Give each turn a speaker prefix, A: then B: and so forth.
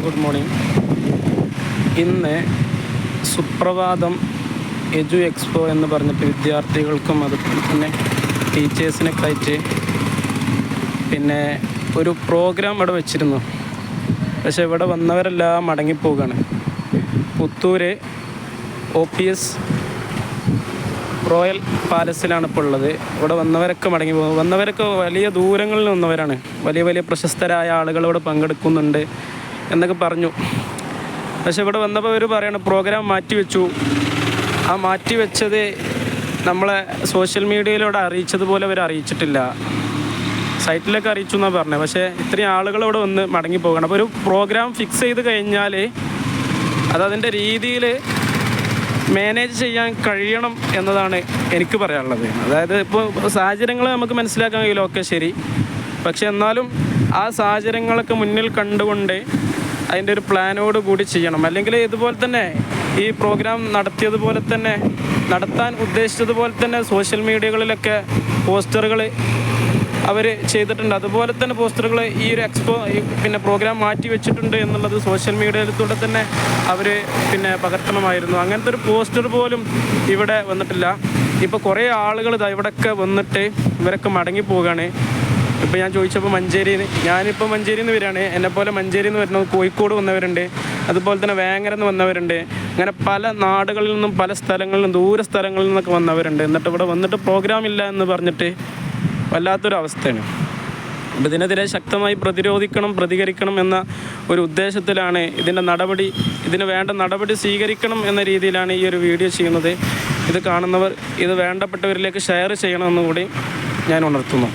A: Good morning. ഇന്ന് സുപ്രഭാതം എജു expo എന്ന് പറഞ്ഞിട്ട് വിദ്യാർത്ഥികൾക്കും അതുപോലെ തന്നെ ടീച്ചേഴ്സിനൊക്കെ ആയിട്ട് പിന്നെ ഒരു പ്രോഗ്രാം ഇവിടെ വെച്ചിരുന്നു. പക്ഷേ ഇവിടെ വന്നവരെല്ലാം മടങ്ങിപ്പോവുകയാണ്. പുത്തൂർ OPS റോയൽ പാലസിലാണ് ഇപ്പോൾ ഉള്ളത്. ഇവിടെ വന്നവരൊക്കെ മടങ്ങി പോകും. വന്നവരൊക്കെ വലിയ ദൂരങ്ങളിൽ വന്നവരാണ്. വലിയ വലിയ പ്രശസ്തരായ ആളുകൾ ഇവിടെ പങ്കെടുക്കുന്നുണ്ട് എന്നൊക്കെ പറഞ്ഞു. പക്ഷെ ഇവിടെ വന്നപ്പോൾ അവർ പറയണ പ്രോഗ്രാം മാറ്റിവെച്ചു. ആ മാറ്റിവെച്ചത് നമ്മളെ സോഷ്യൽ മീഡിയയിലൂടെ അറിയിച്ചതുപോലെ അവർ അറിയിച്ചിട്ടില്ല. സൈറ്റിലൊക്കെ അറിയിച്ചു എന്നാണ് പറഞ്ഞത്. പക്ഷേ ഇത്രയും ആളുകൾ ഇവിടെ വന്ന് മടങ്ങിപ്പോകണം. അപ്പോൾ ഒരു പ്രോഗ്രാം ഫിക്സ് ചെയ്ത് കഴിഞ്ഞാൽ അതതിൻ്റെ രീതിയിൽ മാനേജ് ചെയ്യാൻ കഴിയണം എന്നതാണ് എനിക്ക് പറയാനുള്ളത്. അതായത് ഇപ്പോൾ സാഹചര്യങ്ങൾ നമുക്ക് മനസ്സിലാക്കാൻ കഴിയില്ല, ഒക്കെ ശരി. പക്ഷെ എന്നാലും ആ സാഹചര്യങ്ങളൊക്കെ മുന്നിൽ കണ്ടുകൊണ്ട് അതിൻ്റെ ഒരു പ്ലാനോട് കൂടി ചെയ്യണം. അല്ലെങ്കിൽ ഇതുപോലെ തന്നെ ഈ പ്രോഗ്രാം നടത്തിയതുപോലെ തന്നെ നടത്താൻ ഉദ്ദേശിച്ചതുപോലെ തന്നെ സോഷ്യൽ മീഡിയകളിലൊക്കെ പോസ്റ്ററുകൾ അവർ ചെയ്തിട്ടുണ്ട്. അതുപോലെ തന്നെ പോസ്റ്ററുകൾ ഈ ഒരു എക്സ്പോ പിന്നെ പ്രോഗ്രാം മാറ്റി വെച്ചിട്ടുണ്ട് എന്നുള്ളത് സോഷ്യൽ മീഡിയയിലൂടെ തന്നെ അവർ പിന്നെ പകർത്തണമായിരുന്നു. അങ്ങനത്തെ ഒരു പോസ്റ്റർ പോലും ഇവിടെ വന്നിട്ടില്ല. ഇപ്പോൾ കുറേ ആളുകൾ ഇവിടെയൊക്കെ വന്നിട്ട് ഇവരൊക്കെ മടങ്ങിപ്പോവുകയാണ്. ഇപ്പോൾ ഞാൻ ചോദിച്ചപ്പോൾ ഞാനിപ്പോൾ മഞ്ചേരിയിൽ നിന്ന് വരികയാണ്. എന്നെപ്പോലെ മഞ്ചേരിയിൽ നിന്ന് വരുന്നത് കോഴിക്കോട് വന്നവരുണ്ട്, അതുപോലെ തന്നെ വേങ്ങര നിന്ന് വന്നവരുണ്ട്. അങ്ങനെ പല നാടുകളിൽ നിന്നും പല സ്ഥലങ്ങളിൽ നിന്നും ദൂര സ്ഥലങ്ങളിൽ നിന്നൊക്കെ വന്നവരുണ്ട്. എന്നിട്ട് ഇവിടെ വന്നിട്ട് പ്രോഗ്രാം ഇല്ല എന്ന് പറഞ്ഞിട്ട് വല്ലാത്തൊരവസ്ഥയാണ്. അപ്പോൾ ഇതിനെതിരെ ശക്തമായി പ്രതികരിക്കണം എന്ന ഒരു ഉദ്ദേശത്തിലാണ് ഇതിന് വേണ്ട നടപടി സ്വീകരിക്കണം എന്ന രീതിയിലാണ് ഈ ഒരു വീഡിയോ ചെയ്യുന്നത്. ഇത് കാണുന്നവർ ഇത് വേണ്ടപ്പെട്ടവരിലേക്ക് ഷെയർ ചെയ്യണമെന്ന് കൂടി ഞാൻ ഉണർത്തുന്നു.